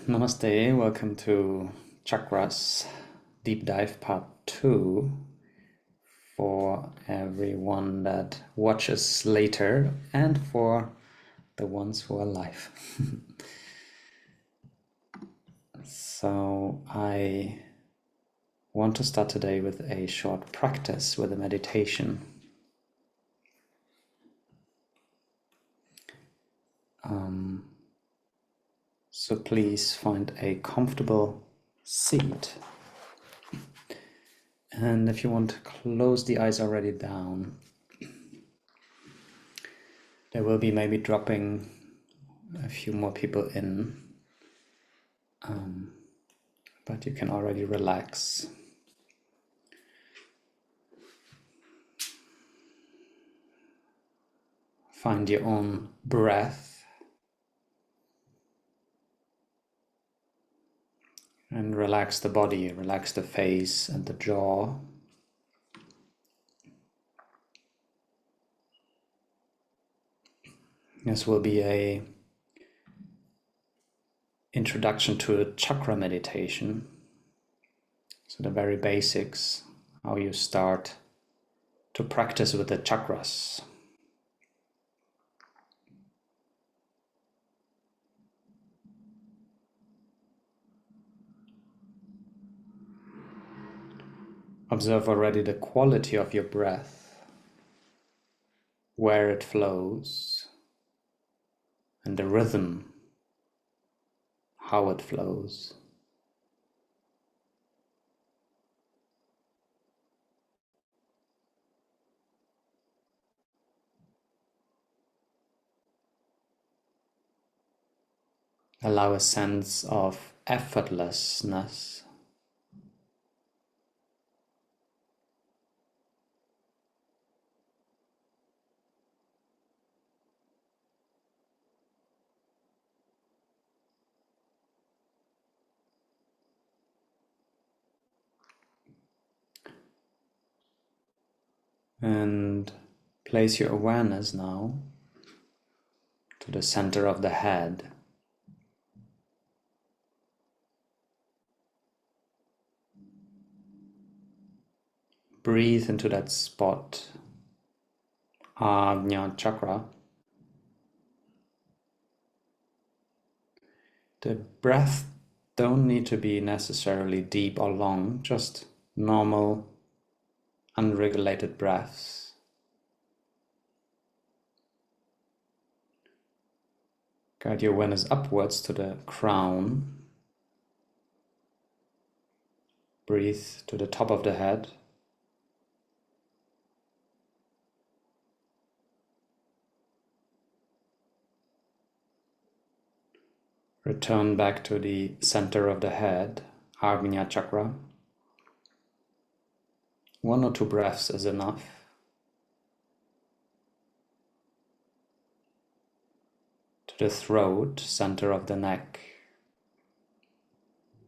Namaste, welcome to Chakras Deep Dive Part 2 for everyone that watches later and for the ones who are live. So I want to start today with a short practice with a meditation. So please find a comfortable seat. And if you want to close the eyes already down, there will be maybe dropping a few more people in, but you can already relax. Find your own breath and relax the body, relax the face and the jaw. This will be a introduction to a chakra meditation. So the very basics, how you start to practice with the chakras. Observe already the quality of your breath, where it flows, and the rhythm, how it flows. Allow a sense of effortlessness. And place your awareness now to the center of the head. Breathe into that spot, INEA chakra. The breath don't need to be necessarily deep or long, just normal, unregulated breaths. Guide your awareness upwards to the crown. Breathe to the top of the head. Return back to the center of the head, INEA chakra. 1 or 2 breaths is enough. To the throat, center of the neck,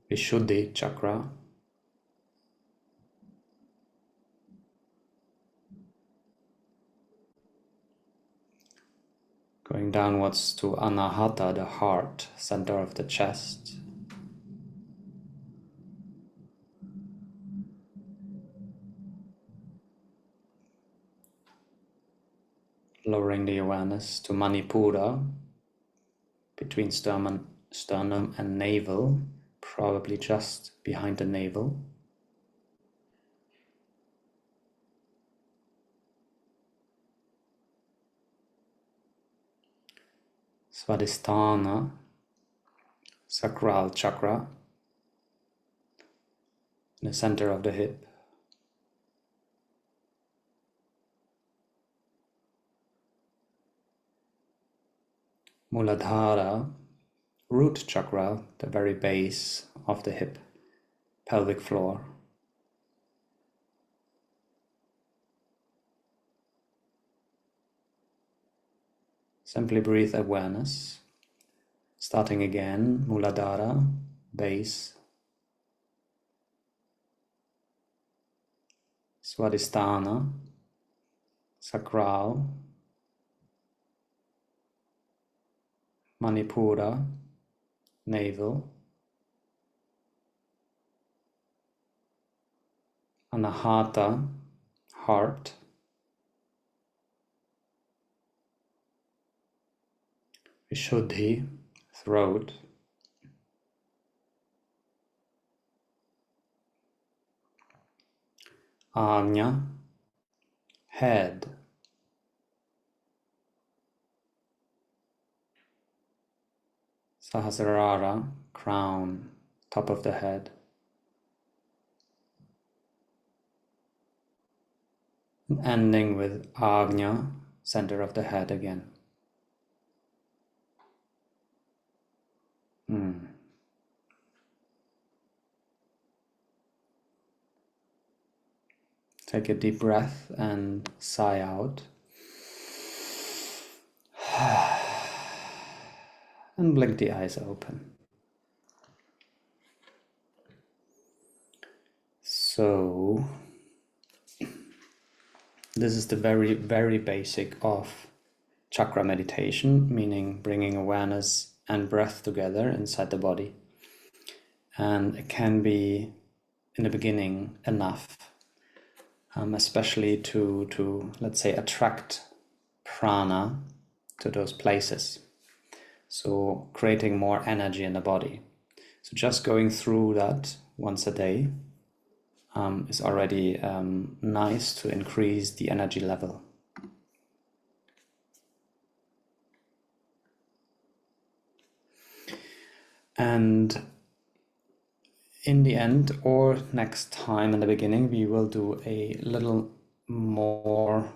Vishuddhi chakra. Going downwards to Anahata, the heart, center of the chest. Lowering the awareness to Manipura, between sternum and navel, probably just behind the navel. Svadhisthana, sacral chakra, in the center of the hip. Muladhara, root chakra, the very base of the hip, pelvic floor. Simply breathe awareness. Starting again, Muladhara, base. Svadhisthana, sacral. Manipura, navel. Anahata, heart. Vishuddhi, throat. Anya, head. Sahasrara, crown, top of the head. And ending with Agnya, center of the head again. Take a deep breath and sigh out. And blink the eyes open. So, this is the very, very basic of chakra meditation, meaning bringing awareness and breath together inside the body. And it can be, in the beginning, enough, especially to, let's say, attract prana to those places. So creating more energy in the body. So just going through that once a day is already nice to increase the energy level. And in the end, or next time in the beginning, we will do a little more,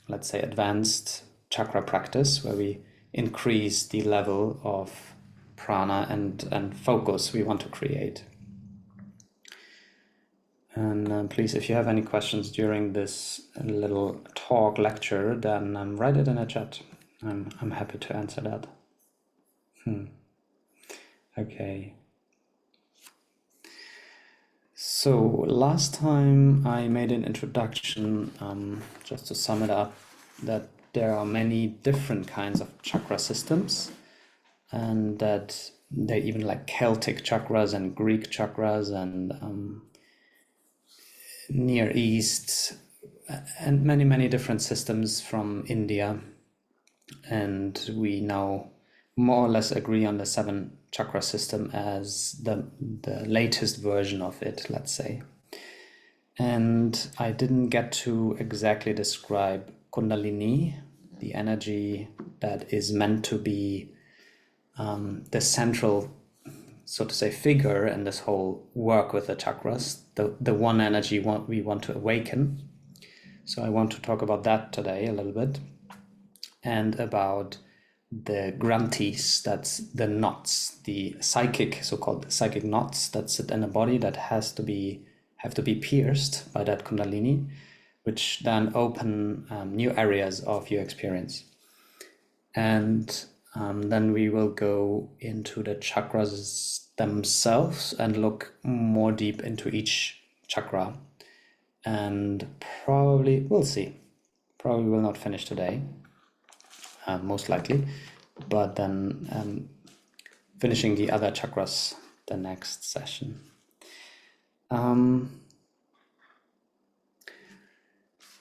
let's say, advanced chakra practice where we increase the level of prana and focus we want to create. And please, if you have any questions during this little talk lecture, then write it in a chat. I'm happy to answer that. Okay. So last time I made an introduction, just to sum it up, that there are many different kinds of chakra systems, and that they're even like Celtic chakras and Greek chakras and Near East, and many, many different systems from India. And we now more or less agree on the 7 chakra system as the latest version of it, let's say. And I didn't get to exactly describe Kundalini, the energy that is meant to be the central, so to say, figure in this whole work with the chakras, the one energy we want to awaken. So I want to talk about that today a little bit, and about the granthis, that's the knots, the psychic, so-called psychic knots that sit in a body that have to be pierced by that Kundalini, which then open new areas of your experience. And then we will go into the chakras themselves and look more deep into each chakra. And probably, we'll see, probably will not finish today, most likely, but then finishing the other chakras the next session.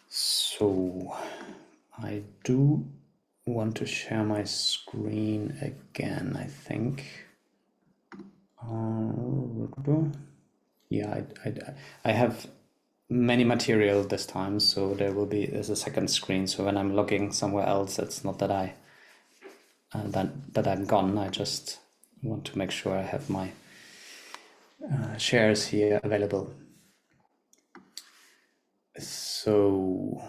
So I do want to share my screen again, I think. Yeah, I have many material this time, so there's a second screen. So when I'm looking somewhere else, it's not that that I'm gone. I just want to make sure I have my shares here available. So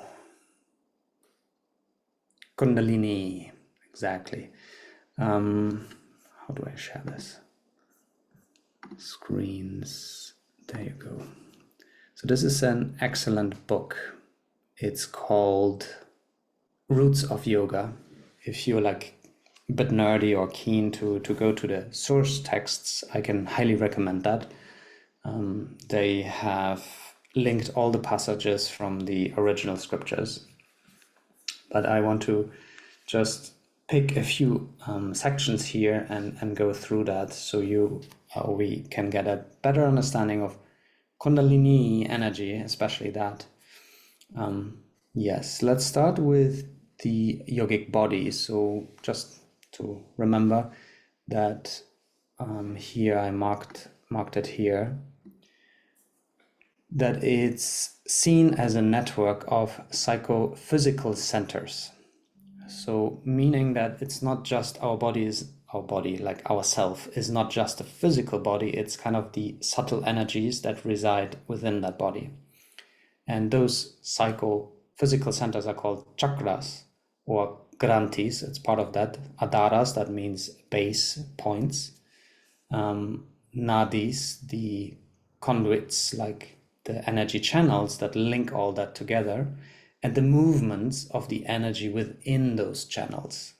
Kundalini, exactly. How do I share this? Screens, there you go. So this is an excellent book. It's called Roots of Yoga. If you're like a bit nerdy or keen to go to the source texts, I can highly recommend that. They have linked all the passages from the original scriptures, but I want to just pick a few sections here and go through that, so we can get a better understanding of Kundalini energy, especially that. Yes, let's start with the yogic body. So just to remember that here I marked it here, that it's seen as a network of psychophysical centers. So meaning that it's not just our body, like ourself, is not just a physical body, it's kind of the subtle energies that reside within that body. And those psychophysical centers are called chakras or granthis. It's part of that. Adaras, that means base points. Nadis, the conduits, like the energy channels that link all that together, and the movements of the energy within those channels.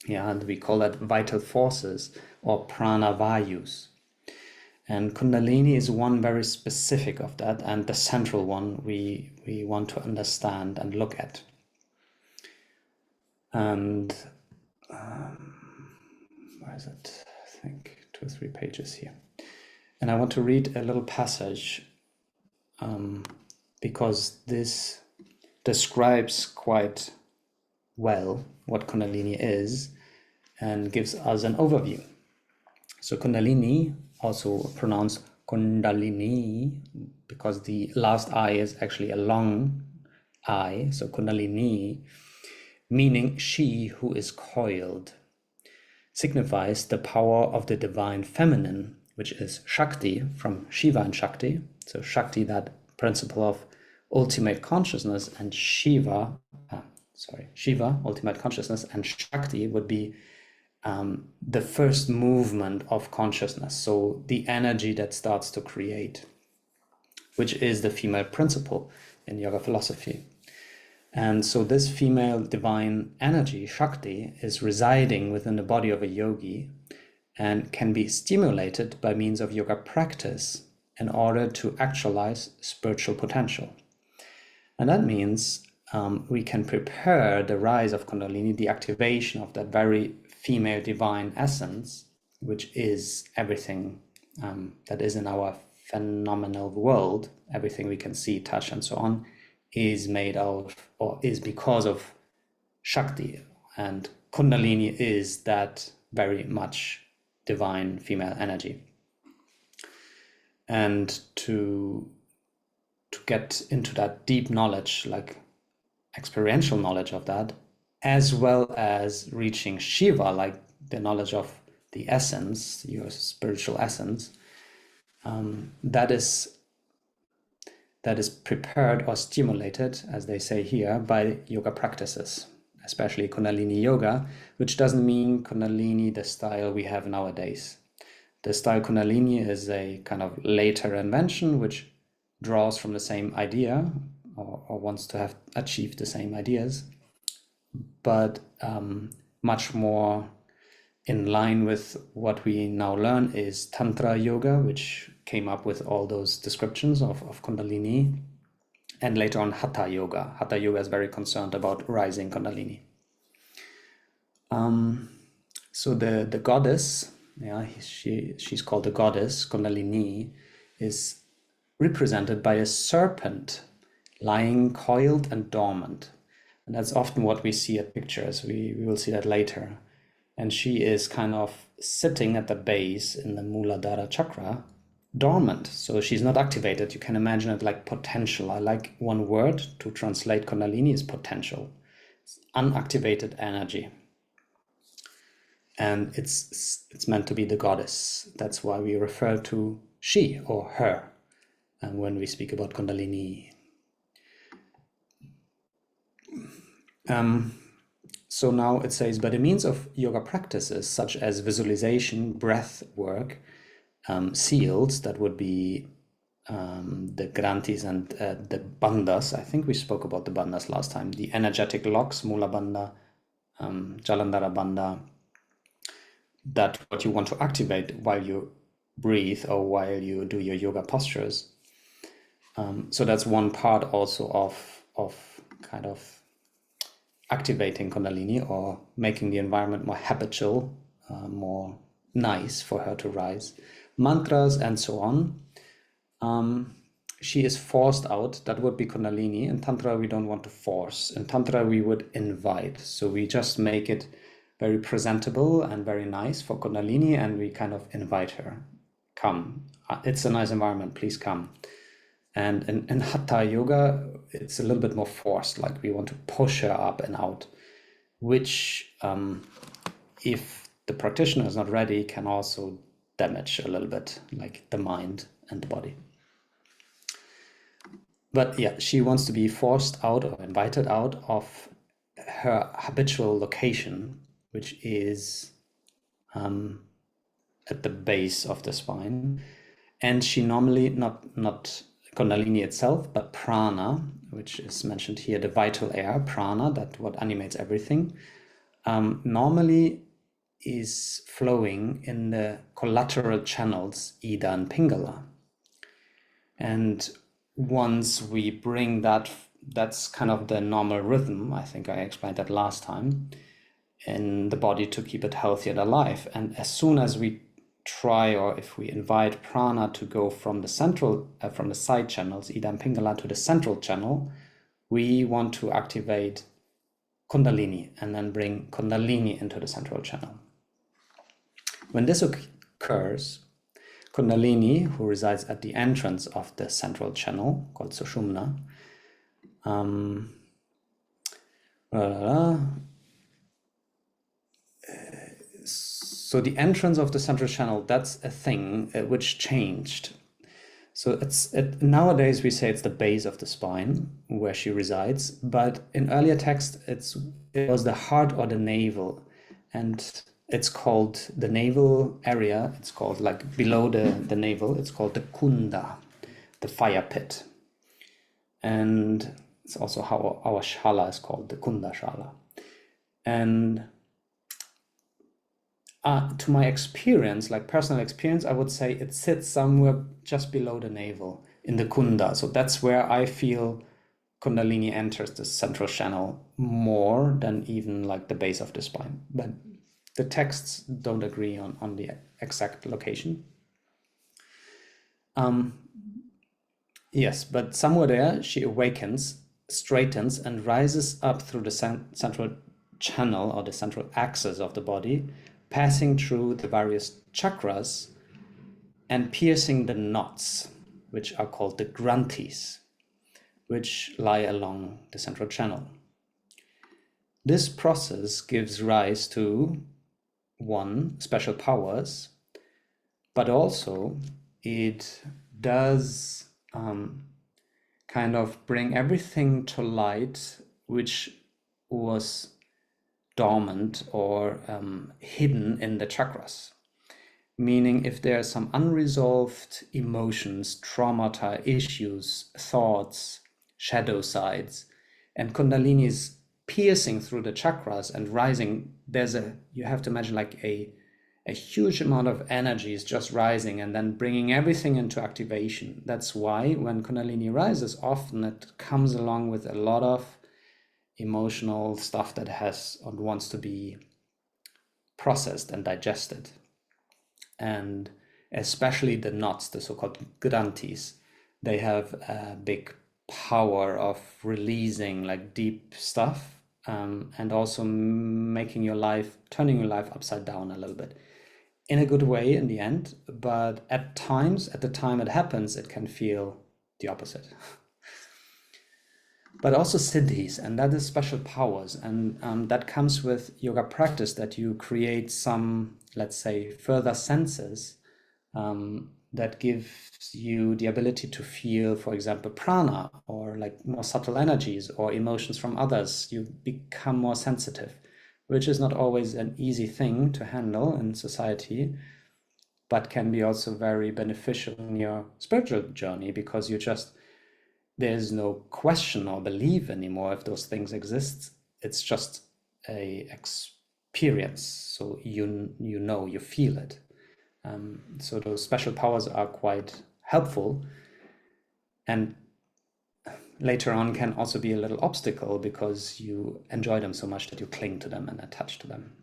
Yeah, and we call that vital forces or prana vayus. And Kundalini is one very specific of that, and the central one we want to understand and look at. And where is it? I think 2 or 3 pages here. And I want to read a little passage because this describes quite well what Kundalini is and gives us an overview. So Kundalini, also pronounced Kundalini, because the last I is actually a long I, so Kundalini, meaning she who is coiled, signifies the power of the divine feminine, which is Shakti, from Shiva and Shakti. So Shakti, that principle of ultimate consciousness, and Shiva, ultimate consciousness, and Shakti would be the first movement of consciousness. So the energy that starts to create, which is the female principle in yoga philosophy. And so this female divine energy, Shakti, is residing within the body of a yogi and can be stimulated by means of yoga practice in order to actualize spiritual potential. And that means we can prepare the rise of Kundalini, the activation of that very female divine essence, which is everything that is in our phenomenal world, everything we can see, touch, and so on, is made of, or is because of Shakti. And Kundalini is that very much divine female energy. And to get into that deep knowledge, like experiential knowledge of that, as well as reaching Shiva, like the knowledge of the essence, your spiritual essence, that is prepared or stimulated, as they say here, by yoga practices, especially Kundalini yoga, which doesn't mean Kundalini the style we have nowadays. The style Kundalini is a kind of later invention which draws from the same idea or wants to have achieved the same ideas, but much more in line with what we now learn is Tantra yoga, which came up with all those descriptions of Kundalini, and later on Hatha yoga. Hatha yoga is very concerned about rising Kundalini. So the goddess, she's called the goddess, Kundalini, is represented by a serpent lying coiled and dormant. And that's often what we see at pictures. We will see that later. And she is kind of sitting at the base in the Muladhara chakra, dormant. So she's not activated. You can imagine it like potential. I like one word to translate Kundalini is potential. It's unactivated energy. And it's meant to be the goddess. That's why we refer to she or her when we speak about Kundalini. So now it says, by the means of yoga practices such as visualization, breath work, seals, that would be the granthis and the bandhas. I think we spoke about the bandhas last time. The energetic locks, Mula Bandha, Jalandhara Bandha, that what you want to activate while you breathe or while you do your yoga postures. So that's one part also of kind of activating Kundalini or making the environment more habitual, more nice for her to rise. Mantras and so on she is forced out. That would be Kundalini. In Tantra, we don't want to force. In Tantra, we would invite. So we just make it very presentable and very nice for Kundalini, and we kind of invite her. Come. It's a nice environment. Please come. And in Hatha Yoga, it's a little bit more forced. Like we want to push her up and out, which, if the practitioner is not ready, can also damage a little bit, like the mind and the body. But yeah, she wants to be forced out or invited out of her habitual location, which is at the base of the spine. And she normally, not Kundalini itself, but prana, which is mentioned here, the vital air, prana, that what animates everything, normally is flowing in the collateral channels, Ida and Pingala. And once we bring that, that's kind of the normal rhythm, I think I explained that last time, in the body to keep it healthy and alive. And as soon as we try, or if we invite prana to go from the central, from the side channels, Ida and Pingala, to the central channel, we want to activate Kundalini and then bring Kundalini into the central channel. When this occurs, Kundalini, who resides at the entrance of the central channel, called Sushumna, so the entrance of the central channel, that's a thing which changed. So nowadays we say it's the base of the spine where she resides, but in earlier text it was the heart or the navel, and it's called the navel area. It's called, like below the navel, it's called the kunda, the fire pit. And it's also how our shala is called, the kunda shala. And to my experience, like personal experience, I would say it sits somewhere just below the navel in the kunda. So that's where I feel Kundalini enters the central channel more than even like the base of the spine. But the texts don't agree on the exact location. Yes, but somewhere there she awakens, straightens, and rises up through the central channel or the central axis of the body, passing through the various chakras and piercing the knots, which are called the granthis, which lie along the central channel. This process gives rise to, one, special powers, but also it does kind of bring everything to light which was dormant or hidden in the chakras. Meaning if there are some unresolved emotions, traumata, issues, thoughts, shadow sides, and Kundalini is piercing through the chakras and rising, you have to imagine like a huge amount of energy is just rising and then bringing everything into activation. That's why when Kundalini rises, often it comes along with a lot of emotional stuff that has or wants to be processed and digested. And especially the knots, the so-called granthis, they have a big power of releasing like deep stuff, and also turning your life upside down a little bit. In a good way in the end, but at the time it happens, it can feel the opposite. But also siddhis, and that is special powers, and that comes with yoga practice, that you create some, let's say, further senses that gives you the ability to feel, for example, prana, or like more subtle energies or emotions from others. You become more sensitive, which is not always an easy thing to handle in society, but can be also very beneficial in your spiritual journey, because there's no question or belief anymore if those things exist. It's just a experience. So you feel it. So those special powers are quite helpful, and later on can also be a little obstacle because you enjoy them so much that you cling to them and attach to them.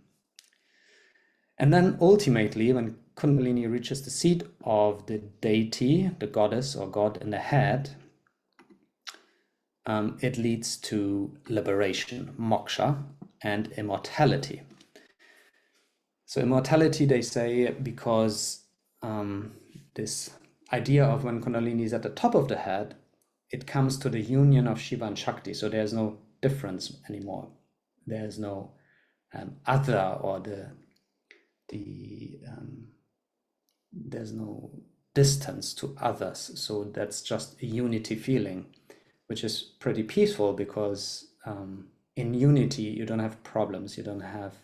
And then ultimately, when Kundalini reaches the seat of the deity, the goddess or god in the head, it leads to liberation, moksha, and immortality. So immortality, they say, because this idea of when Kundalini is at the top of the head, it comes to the union of Shiva and Shakti. So there's no difference anymore. There's no other, or there's no distance to others. So that's just a unity feeling, which is pretty peaceful, because in unity you don't have problems, you don't have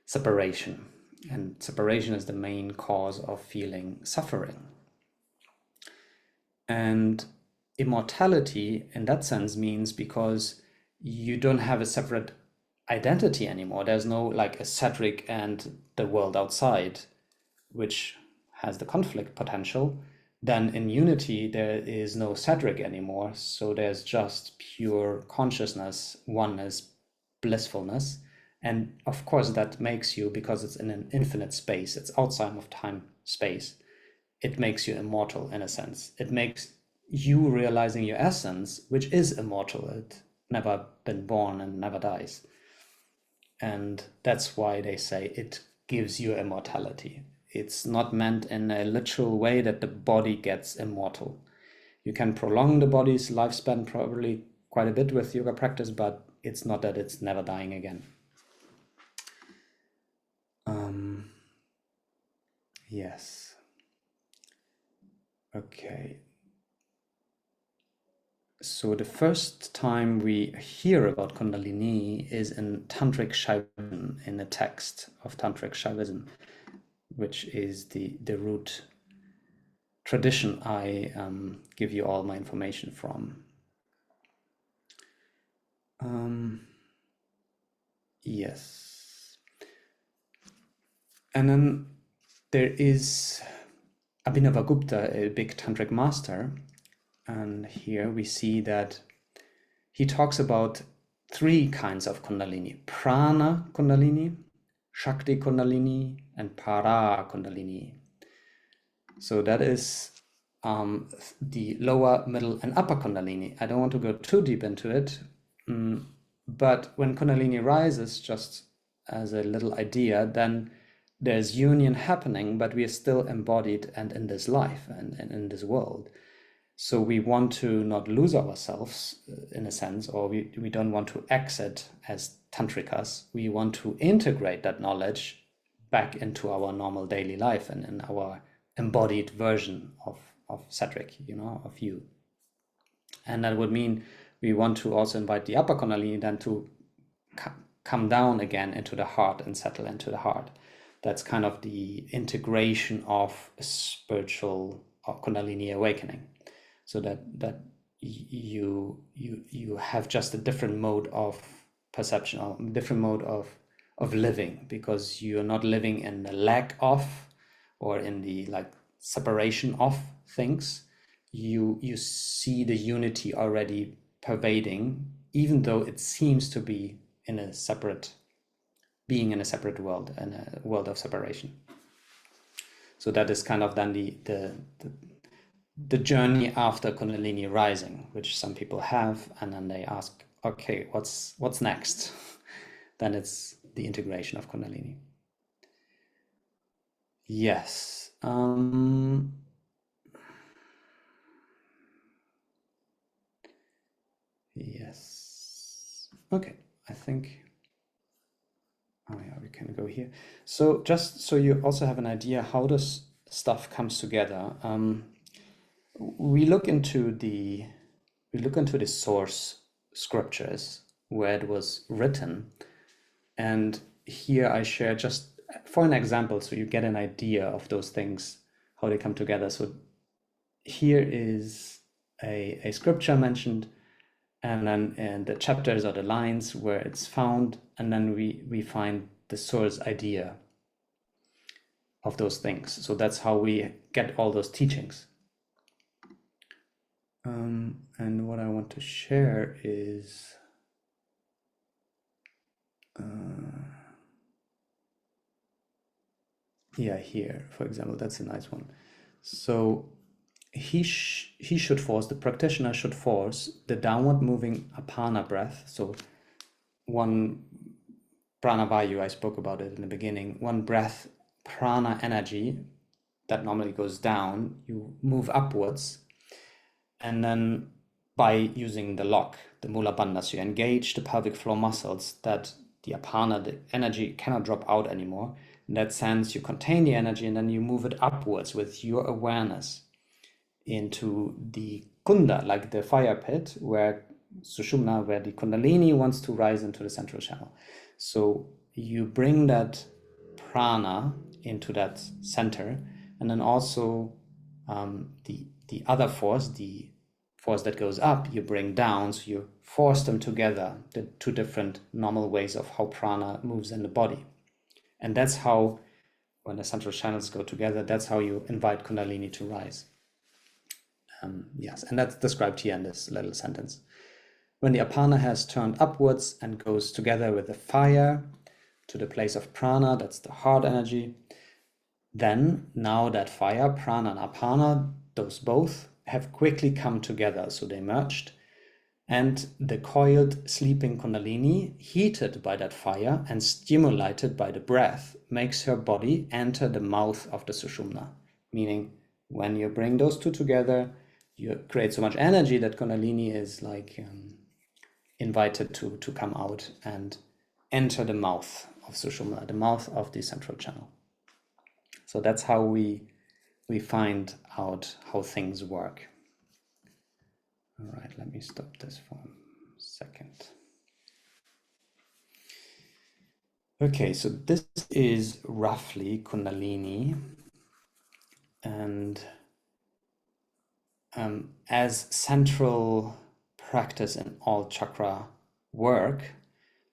separation, and separation is the main cause of feeling suffering. And immortality in that sense means because you don't have a separate identity anymore. There's no like a Cedric and the world outside, which has the conflict potential. Then in unity there is no Cedric anymore, so there's just pure consciousness, oneness, blissfulness. And of course that makes you, because it's in an infinite space, it's outside of time space, it makes you immortal in a sense. It makes you realizing your essence, which is immortal. It never been born and never dies. And that's why they say it gives you immortality. It's not meant in a literal way that the body gets immortal. You can prolong the body's lifespan probably quite a bit with yoga practice, but it's not that it's never dying again. Yes. Okay. So the first time we hear about Kundalini is in Tantric Shaivism, in the text of Tantric Shaivism, which is the root tradition I give you all my information from. Yes. And then there is Abhinavagupta, a big Tantric master. And here we see that he talks about three kinds of Kundalini: Prana Kundalini, Shakti Kundalini, and Para Kundalini. So that is the lower, middle, and upper Kundalini. I don't want to go too deep into it, but when Kundalini rises, just as a little idea, then there's union happening, but we are still embodied and in this life and in this world. So we want to not lose ourselves in a sense, or we don't want to exit as tantrikas. We want to integrate that knowledge back into our normal daily life and in our embodied version of Cedric, of you. And that would mean we want to also invite the upper Kundalini then to come down again into the heart and settle into the heart. That's kind of the integration of a spiritual Kundalini awakening. So that you have just a different mode of perception, or different mode of living, because you're not living in the lack of, or in the like separation of things. You see the unity already pervading, even though it seems to be in a separate world, in a world of separation. So that is kind of then the journey after Kundalini rising, which some people have, and then they ask, okay, what's next? Then it's the integration of Kundalini. Yes. Yes. Okay, I think, oh yeah, we can go here. So just so you also have an idea how this stuff comes together, we look into the source scriptures where it was written, and here I share just for an example, so you get an idea of those things, how they come together. So here is a scripture mentioned, and then in the chapters or the lines where it's found, and then we find the source idea of those things. So that's how we get all those teachings. And what I want to share is yeah, here, for example, that's a nice one. So he should force, the practitioner should force the downward moving apana breath. So one pranavayu, I spoke about it in the beginning, one breath, prana energy that normally goes down, you move upwards, and then by using the lock, the mula bandhas, you engage the pelvic floor muscles that the apana, the energy cannot drop out anymore. In that sense, you contain the energy and then you move it upwards with your awareness into the kunda, like the fire pit, where sushumna, where the kundalini wants to rise into the central channel. So you bring that prana into that center, and then also the other force, the force that goes up, you bring down, so you force them together, the two different normal ways of how prana moves in the body. And that's how, when the central channels go together, that's how you invite kundalini to rise. Yes, and that's described here in this little sentence. When the apana has turned upwards and goes together with the fire to the place of prana, that's the heart energy, then now that fire, prana and apana, those both have quickly come together, so they merged, and the coiled sleeping kundalini, heated by that fire and stimulated by the breath, makes her body enter the mouth of the sushumna, meaning when you bring those two together, you create so much energy that kundalini is like invited to come out and enter the mouth of sushumna, the mouth of the central channel. So that's how we find out how things work. All right, let me stop this for a second. Okay, so this is roughly kundalini, and as central practice in all chakra work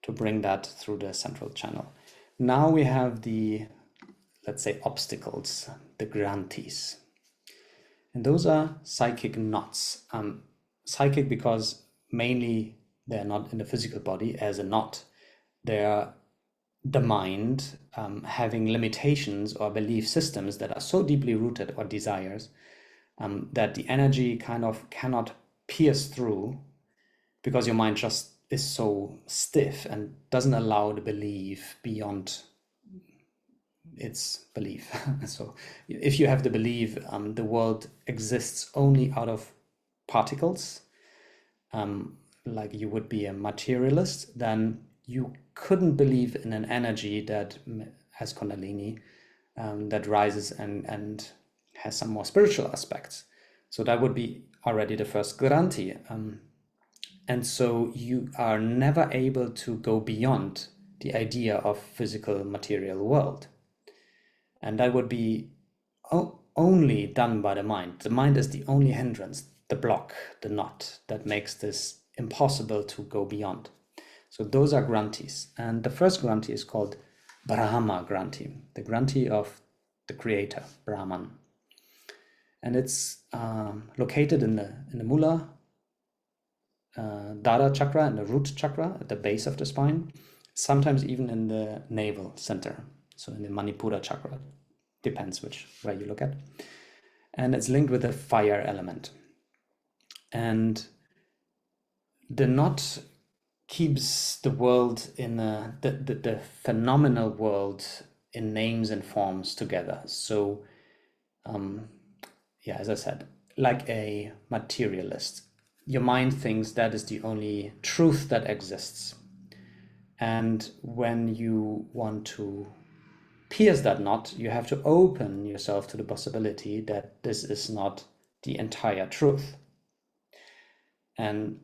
to bring that through the central channel. Now we have the, let's say, obstacles, the granthis. And those are psychic knots. Psychic because mainly they're not in the physical body as a knot. They're the mind having limitations or belief systems that are so deeply rooted, or desires, that the energy kind of cannot pierce through, because your mind just is so stiff and doesn't allow the belief beyond its belief. So if you have the belief the world exists only out of particles, like you would be a materialist, then you couldn't believe in an energy that has kundalini, that rises and has some more spiritual aspects. So that would be already the first granthi. And so you are never able to go beyond the idea of physical material world. And that would be only done by the mind. The mind is the only hindrance, the block, the knot that makes this impossible to go beyond. So those are granthis. And the first granthi is called Brahma granthi, the granthi of the creator, Brahman. And it's located in the Mula Dada chakra, in the root chakra, at the base of the spine, sometimes even in the navel center, so in the Manipura chakra, depends which way you look at. And it's linked with the fire element. And the knot keeps the world in the phenomenal world in names and forms together. So yeah, as I said, like a materialist, your mind thinks that is the only truth that exists. And when you want to pierce that knot, you have to open yourself to the possibility that this is not the entire truth. And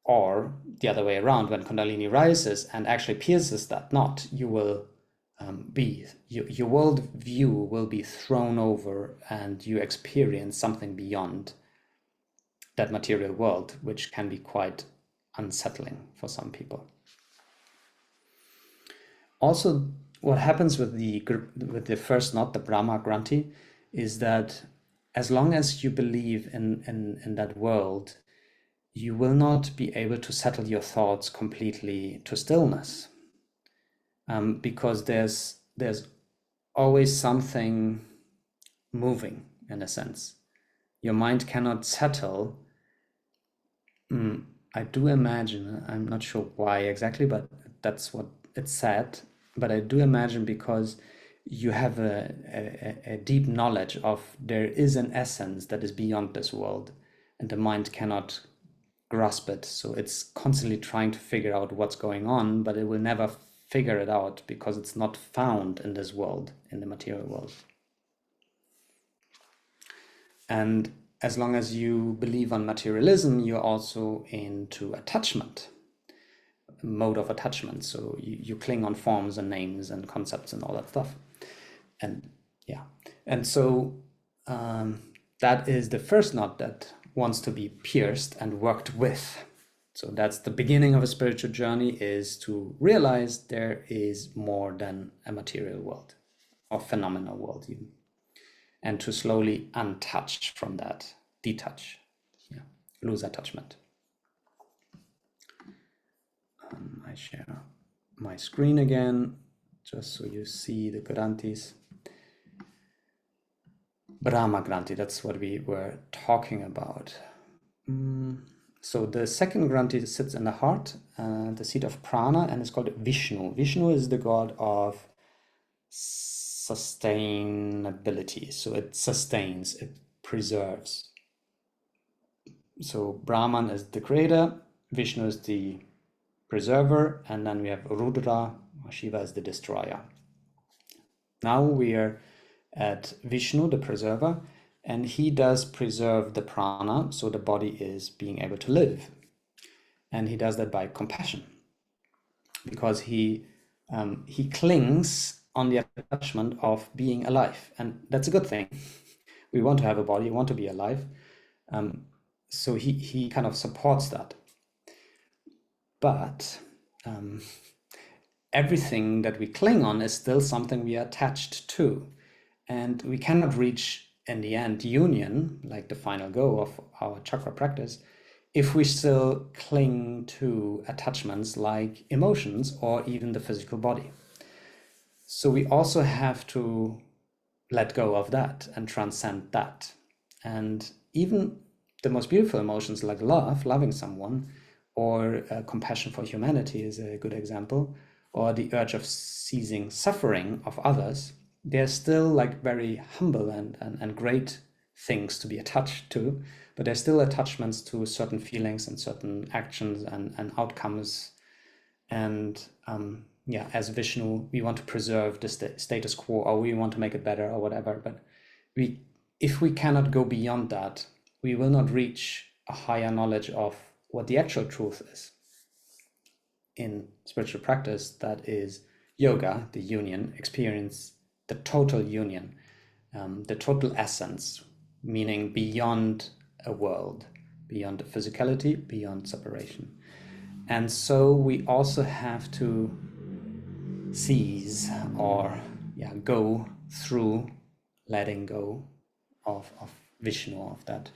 or the other way around, when kundalini rises and actually pierces that knot, you will your world view will be thrown over, and you experience something beyond that material world, which can be quite unsettling for some people. Also, what happens with the first knot, the Brahma granthi, is that as long as you believe in that world, you will not be able to settle your thoughts completely to stillness, because there's always something moving in a sense. Your mind cannot settle. I do imagine, I'm not sure why exactly, but that's what it said. But I do imagine because you have a deep knowledge of there is an essence that is beyond this world, and the mind cannot grasp it. So it's constantly trying to figure out what's going on, but it will never figure it out because it's not found in this world, in the material world. And as long as you believe on materialism, you're also into attachment, mode of attachment. So you cling on forms and names and concepts and all that stuff. And yeah, and so that is the first knot that wants to be pierced and worked with. So that's the beginning of a spiritual journey, is to realize there is more than a material world or phenomenal world even. And to slowly untouch from that, detach, lose attachment. I share my screen again, just so you see the Grantis. Brahma Granti, that's what we were talking about. So the second Granti sits in the heart, the seat of prana, and it's called Vishnu. Vishnu is the god of sustainability. So it sustains, it preserves. So Brahman is the creator, Vishnu is the preserver, and then we have Rudra, Shiva is the destroyer. Now we are at Vishnu, the preserver, and he does preserve the prana, so the body is being able to live. And he does that by compassion, because he clings on the attachment of being alive, and that's a good thing. We want to have a body, we want to be alive, so he kind of supports that. But everything that we cling on is still something we are attached to, and we cannot reach in the end union, like the final goal of our chakra practice, if we still cling to attachments like emotions or even the physical body. So we also have to let go of that and transcend that. And even the most beautiful emotions like love, loving someone, or compassion for humanity is a good example, or the urge of ceasing suffering of others, they're still like very humble and great things to be attached to, but they're still attachments to certain feelings and certain actions and outcomes. And as Vishnu, we want to preserve the status quo, or we want to make it better, or whatever. But if we cannot go beyond that, we will not reach a higher knowledge of what the actual truth is. In spiritual practice, that is yoga, the union, experience the total union, the total essence, meaning beyond a world, beyond the physicality, beyond separation. And so we also have to seize or go through letting go of Vishnu, of that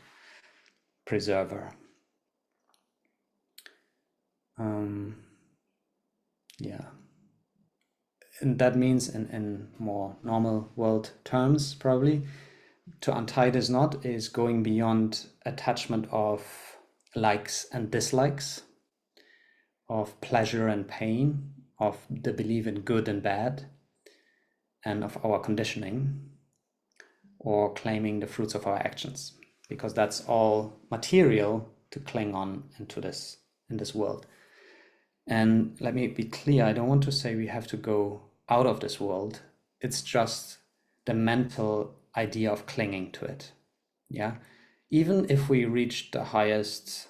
preserver. And that means in more normal world terms, probably, to untie this knot is going beyond attachment of likes and dislikes, of pleasure and pain, of the belief in good and bad, and of our conditioning, or claiming the fruits of our actions, because that's all material to cling on into this in this world. And let me be clear, I don't want to say we have to go out of this world. It's just the mental idea of clinging to it. Yeah. Even if we reach the highest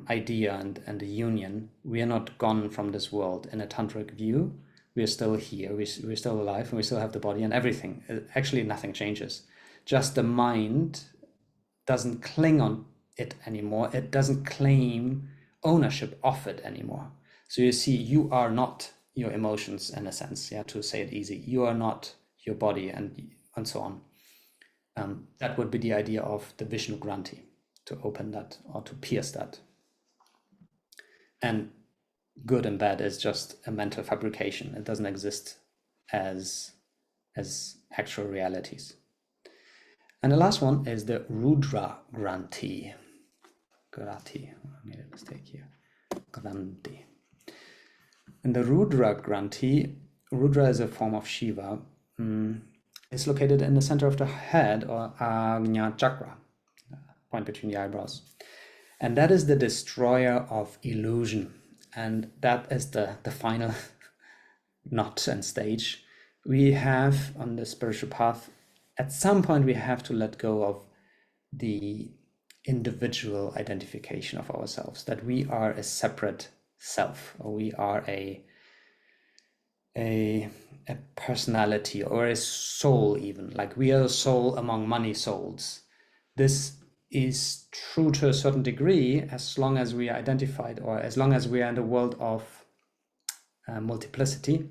idea and the union, we are not gone from this world in a tantric view. We are still here, we're still alive, and we still have the body and everything. Actually, nothing changes. Just the mind doesn't cling on it anymore. It doesn't claim ownership of it anymore. So you see, you are not your emotions in a sense, to say it easy. You are not your body and so on. That would be the idea of the Vishnu Granti, to open that or to pierce that. And good and bad is just a mental fabrication. It doesn't exist as as actual realities. And the last one is the Rudra Granthi. I made a mistake here. Granthi. And the Rudra Granthi, Rudra is a form of Shiva. It's located in the center of the head, or Ajna Chakra, point between the eyebrows. And that is the destroyer of illusion. And that is the final knot and stage. We have, on the spiritual path, at some point we have to let go of the individual identification of ourselves, that we are a separate self, or we are a personality, or a soul even, like we are a soul among many souls. This is true to a certain degree as long as we are identified, or as long as we are in the world of multiplicity.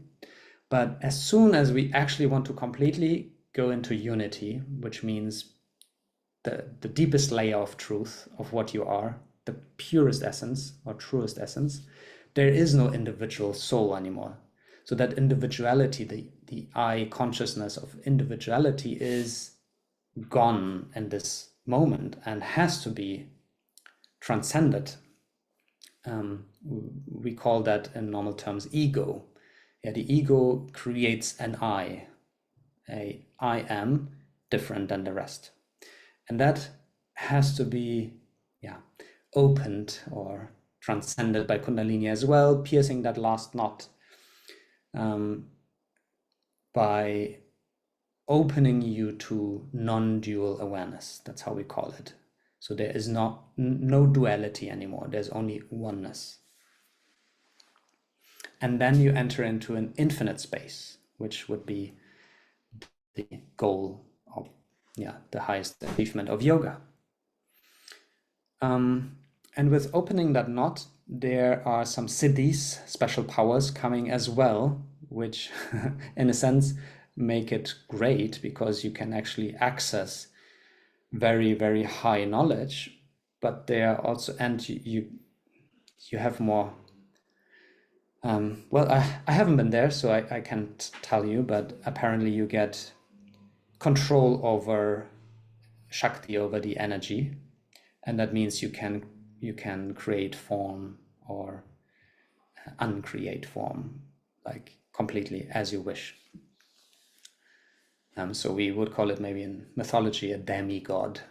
But as soon as we actually want to completely go into unity, which means the deepest layer of truth of what you are, the purest essence or truest essence, there is no individual soul anymore. So that individuality, the I consciousness of individuality, is gone in this moment and has to be transcended. We call that in normal terms ego. Yeah, the ego creates an I am different than the rest. And that has to be opened or transcended by Kundalini as well, piercing that last knot by opening you to non-dual awareness. That's how we call it. So there is no duality anymore. There's only oneness. And then you enter into an infinite space, which would be the goal of the highest achievement of yoga. And with opening that knot, there are some siddhis, special powers coming as well, which in a sense make it great, because you can actually access very, very high knowledge, but they are also, and you have more, well, I haven't been there, so I can't tell you, but apparently you get control over Shakti, over the energy, and that means you can create form or uncreate form, like completely as you wish. So we would call it maybe in mythology a demigod.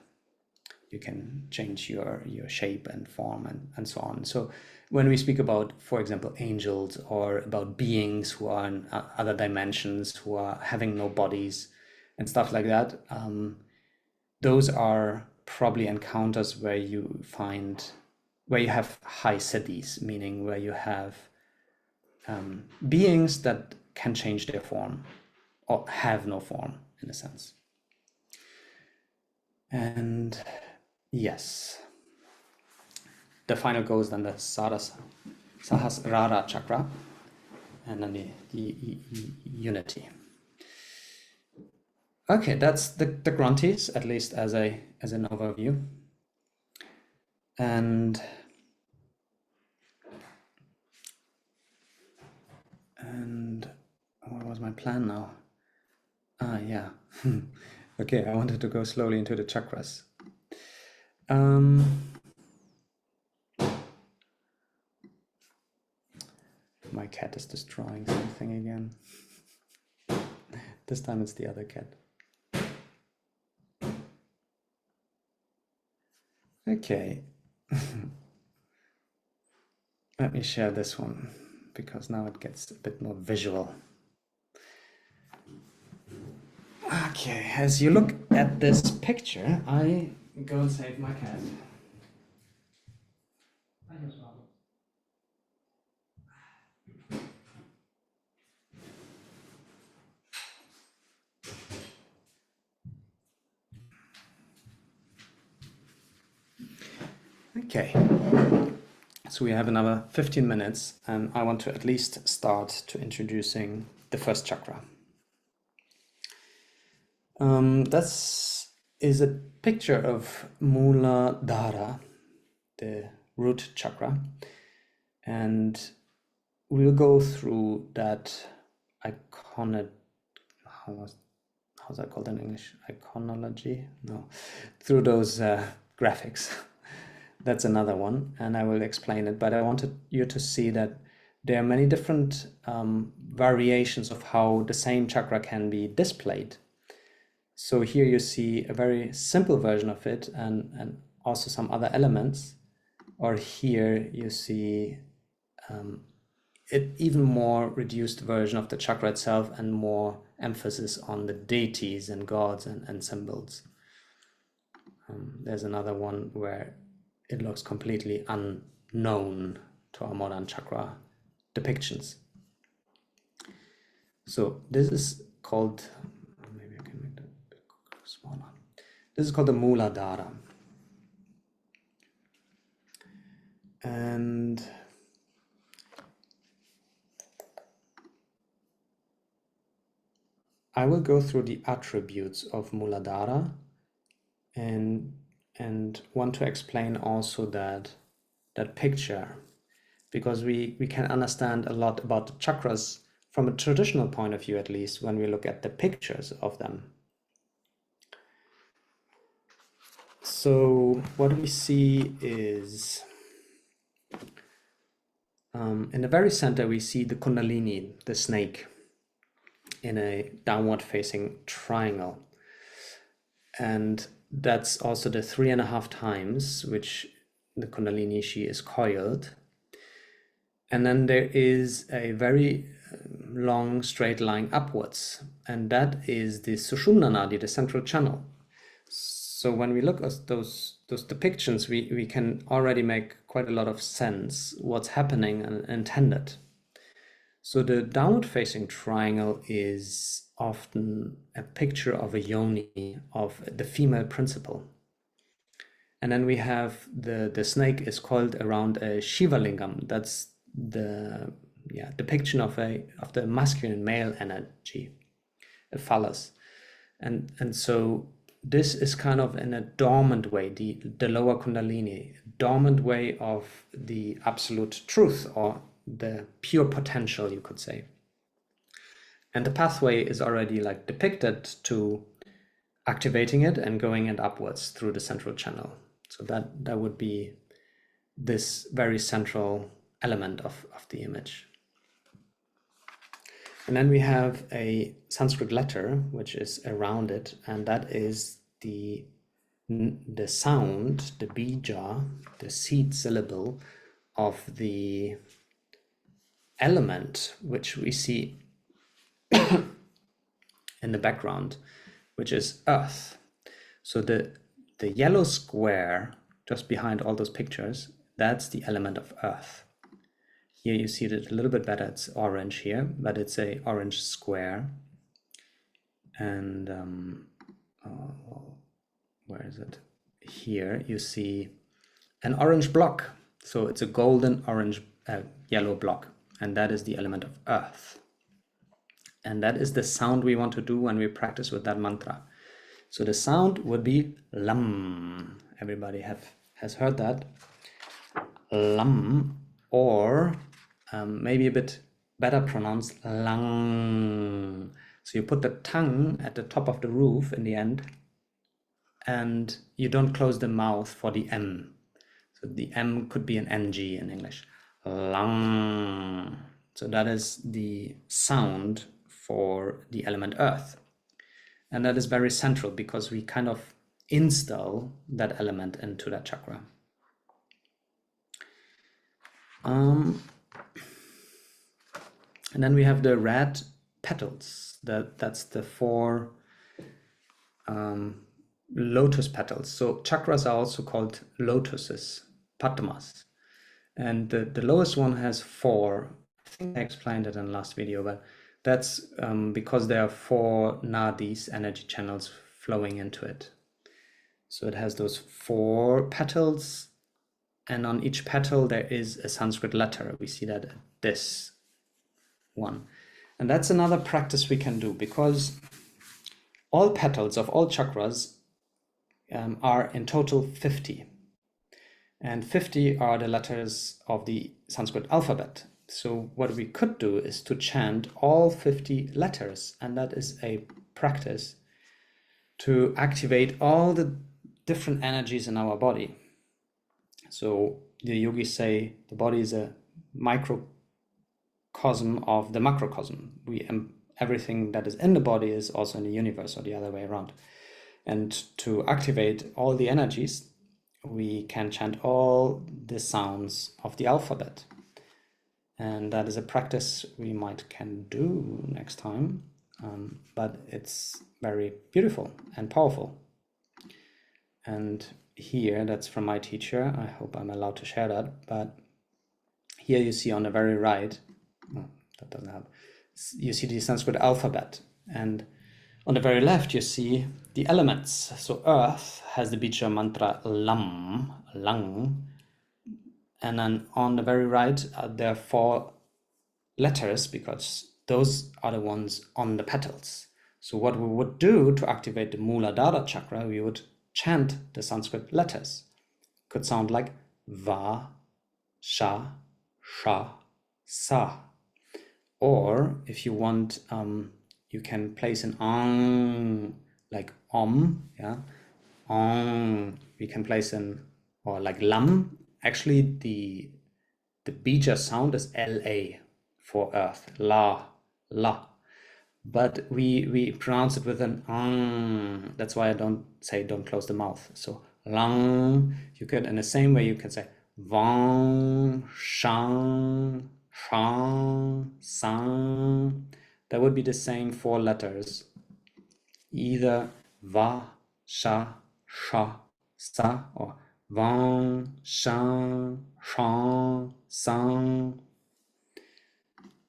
You can change your shape and form and so on. So when we speak about, for example, angels, or about beings who are in other dimensions, who are having no bodies and stuff like that, those are probably encounters where you have high siddhis, meaning where you have beings that can change their form or have no form, in a sense. And yes, the final goal is then the Sahasrara chakra, and then the unity. Okay, that's the Granthis, at least as an overview. And what was my plan now? Yeah. Okay, I wanted to go slowly into the chakras. My cat is destroying something again. This time it's the other cat. Okay. Let me share this one, because now it gets a bit more visual. Okay, as you look at this picture, I go and save my cat. Okay, so we have another 15 minutes, and I want to at least start to introducing the first chakra. This is a picture of Muladhara, the root chakra, and we'll go through that iconic, how's that called in English? Iconology? No, through those graphics. That's another one, and I will explain it, but I wanted you to see that there are many different variations of how the same chakra can be displayed. So here you see a very simple version of it, and also some other elements, or here you see it even more reduced version of the chakra itself and more emphasis on the deities and gods and symbols. There's another one where it looks completely unknown to our modern chakra depictions. So this is called, maybe I can make that a bit smaller. This is called the Muladhara. And I will go through the attributes of Muladhara and want to explain also that picture, because we can understand a lot about the chakras from a traditional point of view, at least when we look at the pictures of them. So what we see is in the very center we see the Kundalini, the snake, in a downward facing triangle, and that's also the 3.5 times which the Kundalini she is coiled. And then there is a very long straight line upwards, and that is the Sushumna Nadi, the central channel. So when we look at those depictions, we can already make quite a lot of sense what's happening and intended. So the downward facing triangle is often a picture of a yoni, of the female principle. And then we have the snake is coiled around a Shiva lingam. That's the depiction of the masculine male energy, a phallus. And so this is kind of in a dormant way, the lower Kundalini, dormant way of the absolute truth, or the pure potential, you could say. And the pathway is already like depicted to activating it and going it upwards through the central channel. So that would be this very central element of the image. And then we have a Sanskrit letter which is around it, and that is the sound, the bija, the seed syllable of the element which we see in the background, which is earth. So the yellow square just behind all those pictures, that's the element of earth. Here you see it a little bit better, it's orange here, but it's a orange square. And where is it? Here you see an orange block. So it's a golden orange yellow block, and that is the element of earth. And that is the sound we want to do when we practice with that mantra. So the sound would be lam. Everybody has heard that. Lam, or maybe a bit better pronounced lang. So you put the tongue at the top of the roof in the end, and you don't close the mouth for the M. So the M could be an NG in English. Lang. So that is the sound for the element earth. And that is very central because we kind of install that element into that chakra. And then we have the red petals. That's the 4 lotus petals. So chakras are also called lotuses, padmas. And the lowest one has 4. I think I explained it in the last video, but that's because there are 4 nadis, energy channels, flowing into it. So it has those 4 petals, and on each petal there is a Sanskrit letter. We see that this one. And that's another practice we can do, because all petals of all chakras are in total 50. And 50 are the letters of the Sanskrit alphabet. So what we could do is to chant all 50 letters, and that is a practice to activate all the different energies in our body. So the yogis say the body is a microcosm of the macrocosm. Everything that is in the body is also in the universe, or the other way around. And to activate all the energies, we can chant all the sounds of the alphabet. And that is a practice we can do next time, but it's very beautiful and powerful. And here, that's from my teacher. I hope I'm allowed to share that. But here you see on the very right, that doesn't help. You see the Sanskrit alphabet, and on the very left you see the elements. So earth has the bija mantra lam, lang, and then on the very right there are 4 letters, because those are the ones on the petals. So what we would do to activate the Muladhara chakra, we would chant the Sanskrit letters. Could sound like va, sha, sha, sa. Or if you want, you can place an ang, like yeah, ang. We can place an, or like lam. Actually, the bija sound is la for earth, la, la. But we pronounce it with an ang. That's why I don't close the mouth. So lang. You could, in the same way, you can say vang, shang, shang, sang. That would be the same 4 letters. Either va, sha, sha, sa, or vang, shang, shang, sang,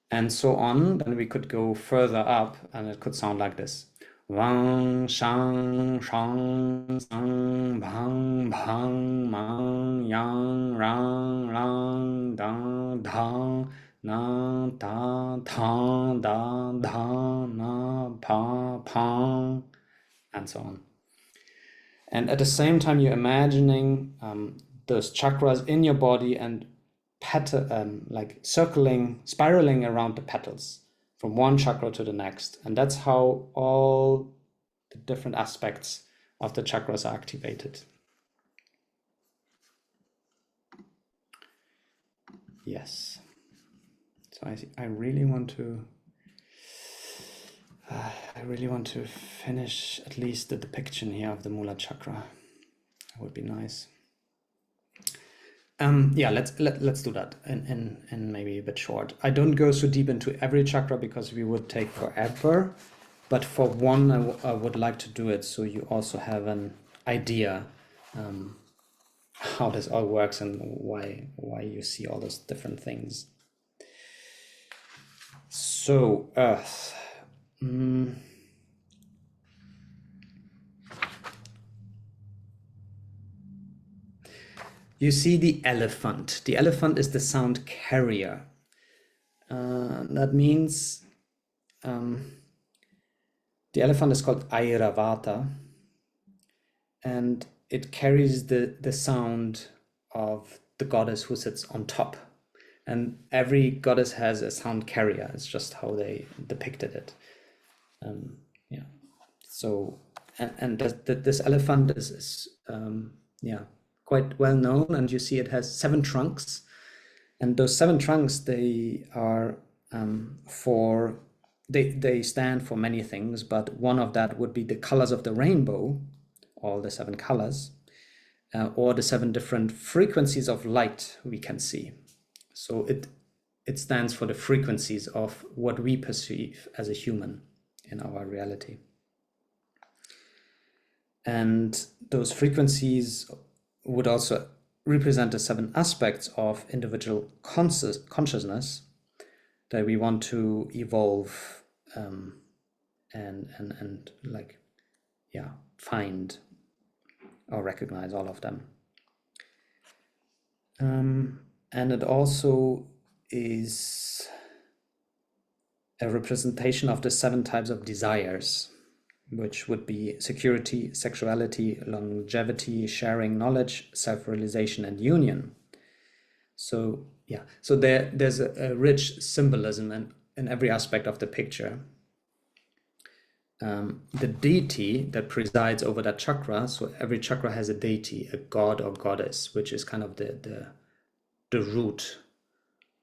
and so on. Then we could go further up, and it could sound like this: Wang shang shang sang bang bang mang yang rang rang dang dang na da da da da na pa pang, and so on. And at the same time, you're imagining those chakras in your body and like spiraling around the petals from one chakra to the next. And that's how all the different aspects of the chakras are activated. Yes. So I really want to finish at least the depiction here of the Mula chakra. That would be nice. Yeah, let's do that in maybe a bit short. I don't go so deep into every chakra because we would take forever, but for one I would like to do it so you also have an idea how this all works and why you see all those different things. So earth. You see the elephant. The elephant is the sound carrier. That means the elephant is called Airavata, and it carries the sound of the goddess who sits on top. And every goddess has a sound carrier. It's just how they depicted it. Yeah. So, and this elephant is quite well known, and you see it has 7 trunks, and those 7 trunks, they are they stand for many things, but one of that would be the colors of the rainbow, all the 7 colors, or the 7 different frequencies of light we can see. So it stands for the frequencies of what we perceive as a human in our reality. And those frequencies would also represent the 7 aspects of individual consciousness that we want to evolve and like, yeah, find or recognize all of them. And it also is a representation of the 7 types of desires, which would be security, sexuality, longevity, sharing knowledge, self-realization, and union. So yeah, so there's a rich symbolism in every aspect of the picture. the deity that presides over that chakra. So every chakra has a deity, a god or goddess, which is kind of the root.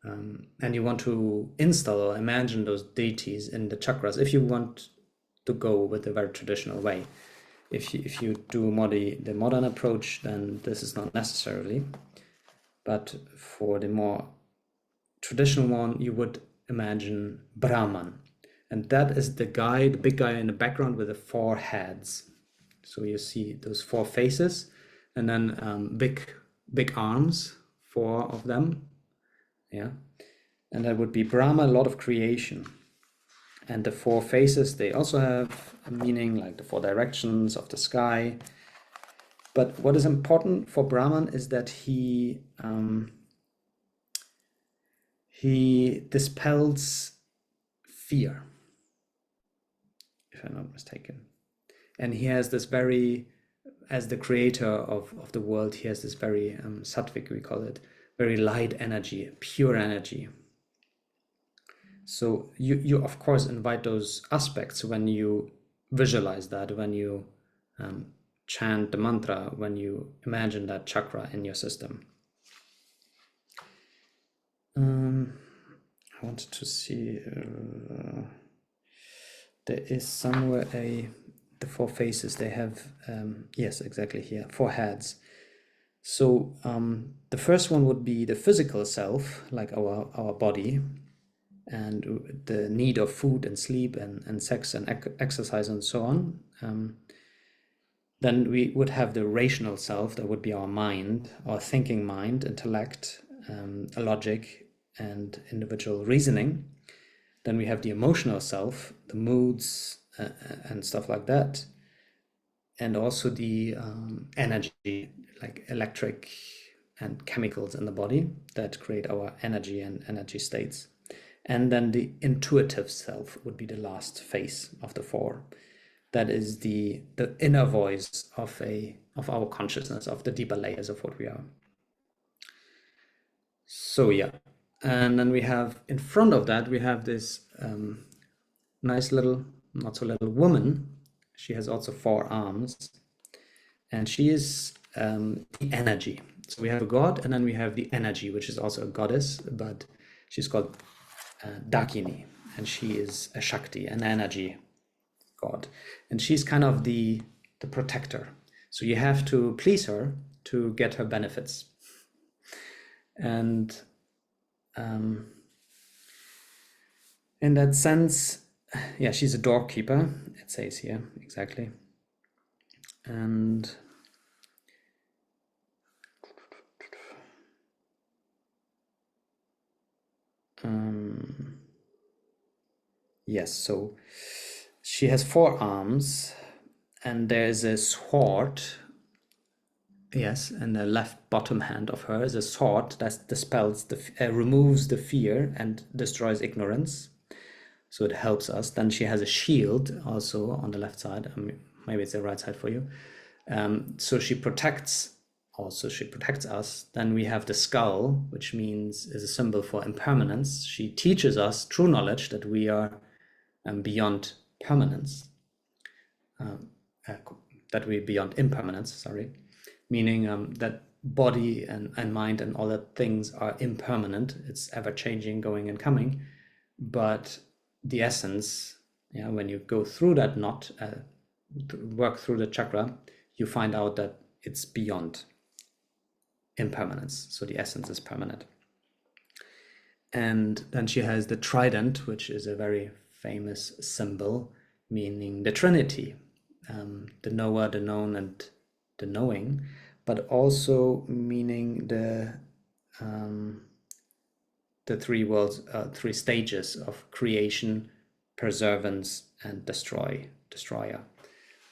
And you want to install or imagine those deities in the chakras if you want to go with the very traditional way. If you do more the modern approach, then this is not necessarily. But for the more traditional one, you would imagine Brahman. And that is the guy, the big guy in the background with the 4 heads. So you see those 4 faces, and then big arms, 4 of them. Yeah. And that would be Brahma, a lot of creation. And the 4 faces, they also have a meaning, like the 4 directions of the sky. But what is important for Brahman is that he dispels fear, if I'm not mistaken. And he has this very, as the creator of the world, he has this very sattvic, we call it, very light energy, pure energy. So you of course invite those aspects when you visualize that, when you chant the mantra, when you imagine that chakra in your system. I wanted to see, there is somewhere the 4 faces, they have, yes, exactly here, 4 heads. So the first one would be the physical self, like our body, and the need of food and sleep and sex and exercise and so on. Then we would have the rational self, that would be our mind, our thinking mind, intellect, logic, and individual reasoning. Then we have the emotional self, the moods and stuff like that. And also the energy, like electric and chemicals in the body that create our energy and energy states. And then the intuitive self would be the last phase of the 4. That is the inner voice of our consciousness, of the deeper layers of what we are. So yeah, and then we have in front of that, we have this nice little, not so little woman. She has also 4 arms, and she is the energy. So we have a god, and then we have the energy, which is also a goddess, but she's called Dakini, and she is a Shakti, an energy god, and she's kind of the protector. So you have to please her to get her benefits. And in that sense, yeah, she's a doorkeeper, it says here, exactly. And yes, so she has 4 arms, and there's a sword. Yes, and the left bottom hand of her is a sword that dispels removes the fear and destroys ignorance. So it helps us. Then she has a shield also on the left side. Maybe it's the right side for you. So she protects us. Then we have the skull, which means is a symbol for impermanence. She teaches us true knowledge that we are beyond permanence, that we're beyond impermanence, sorry, meaning that body and mind and all that things are impermanent. It's ever changing, going and coming. But the essence, yeah, when you go through that knot, work through the chakra, you find out that it's beyond impermanence. So the essence is permanent. And then she has the trident, which is a very famous symbol, meaning the Trinity, the knower, the known, and the knowing, but also meaning the 3 worlds, 3 stages of creation, preservance, and destroyer.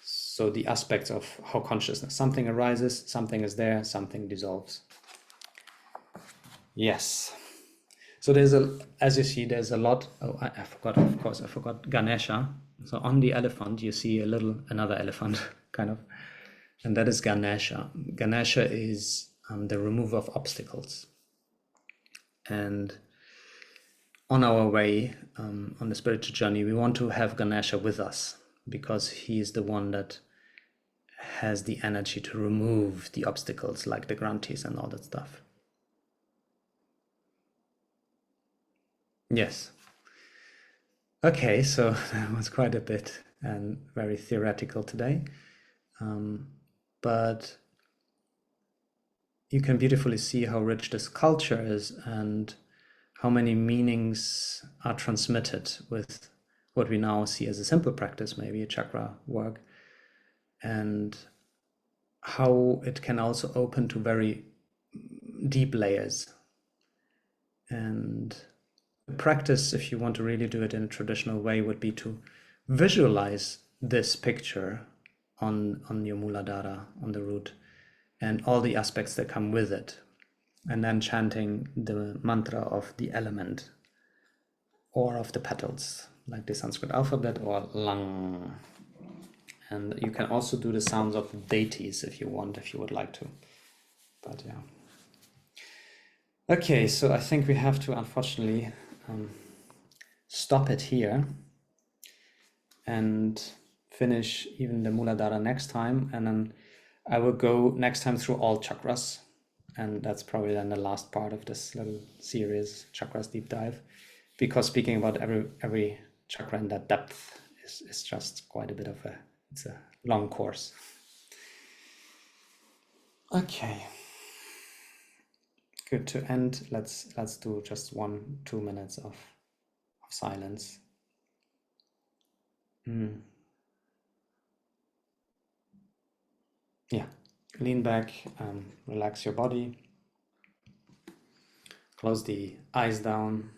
So the aspects of how consciousness, something arises, something is there, something dissolves. Yes. So as you see, there's a lot. Oh, I forgot, of course, I forgot Ganesha. So on the elephant, you see another elephant, kind of, and that is Ganesha. Ganesha is the remover of obstacles. And on our way, on the spiritual journey, we want to have Ganesha with us, because he is the one that has the energy to remove the obstacles like the grantees and all that stuff. Yes. Okay, so that was quite a bit and very theoretical today. But you can beautifully see how rich this culture is and how many meanings are transmitted with what we now see as a simple practice, maybe a chakra work, and how it can also open to very deep layers. And the practice, if you want to really do it in a traditional way, would be to visualize this picture on your Muladhara, on the root, and all the aspects that come with it, and then chanting the mantra of the element or of the petals, like the Sanskrit alphabet or lang. And you can also do the sounds of deities if you want, if you would like to. But yeah. Okay, so I think we have to unfortunately stop it here and finish even the Muladhara next time, and then I will go next time through all chakras, and that's probably then the last part of this little series, Chakras Deep Dive, because speaking about every chakra in that depth is just quite a bit of it's a long course. Okay, good to end. Let's do just 1-2 minutes of silence. Yeah, lean back, relax your body, close the eyes down,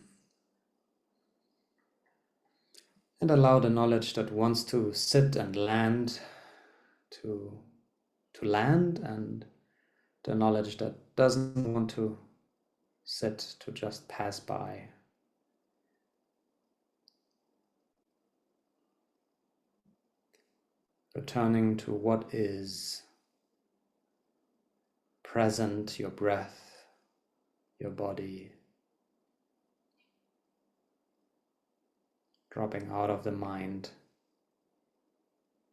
and allow the knowledge that wants to sit and land to land, and the knowledge that doesn't want to sit to just pass by. Returning to what is present, your breath, your body, dropping out of the mind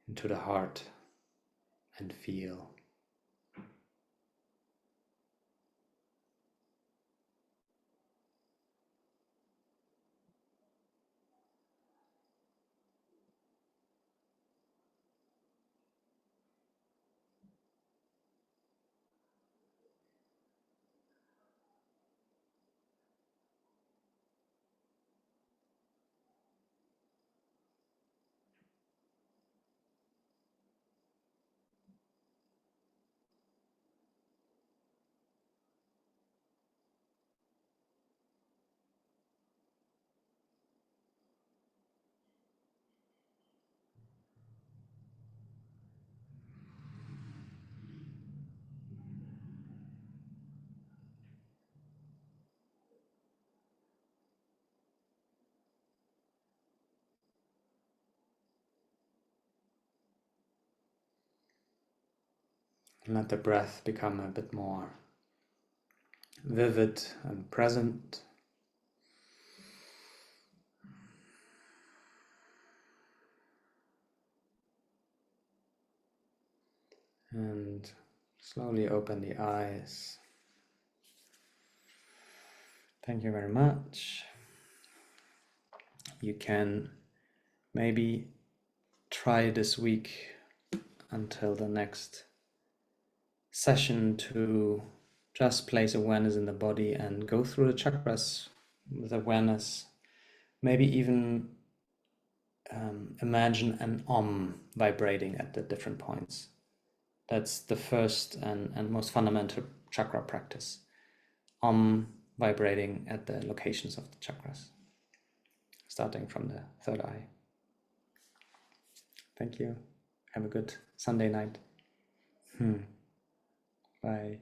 into the heart and feel. And let the breath become a bit more vivid and present. And slowly open the eyes. Thank you very much. You can maybe try this week until the next session to just place awareness in the body and go through the chakras with awareness. Maybe even imagine an om vibrating at the different points. That's the first and most fundamental chakra practice. Om vibrating at the locations of the chakras, starting from the third eye. Thank you. Have a good Sunday night. Bye.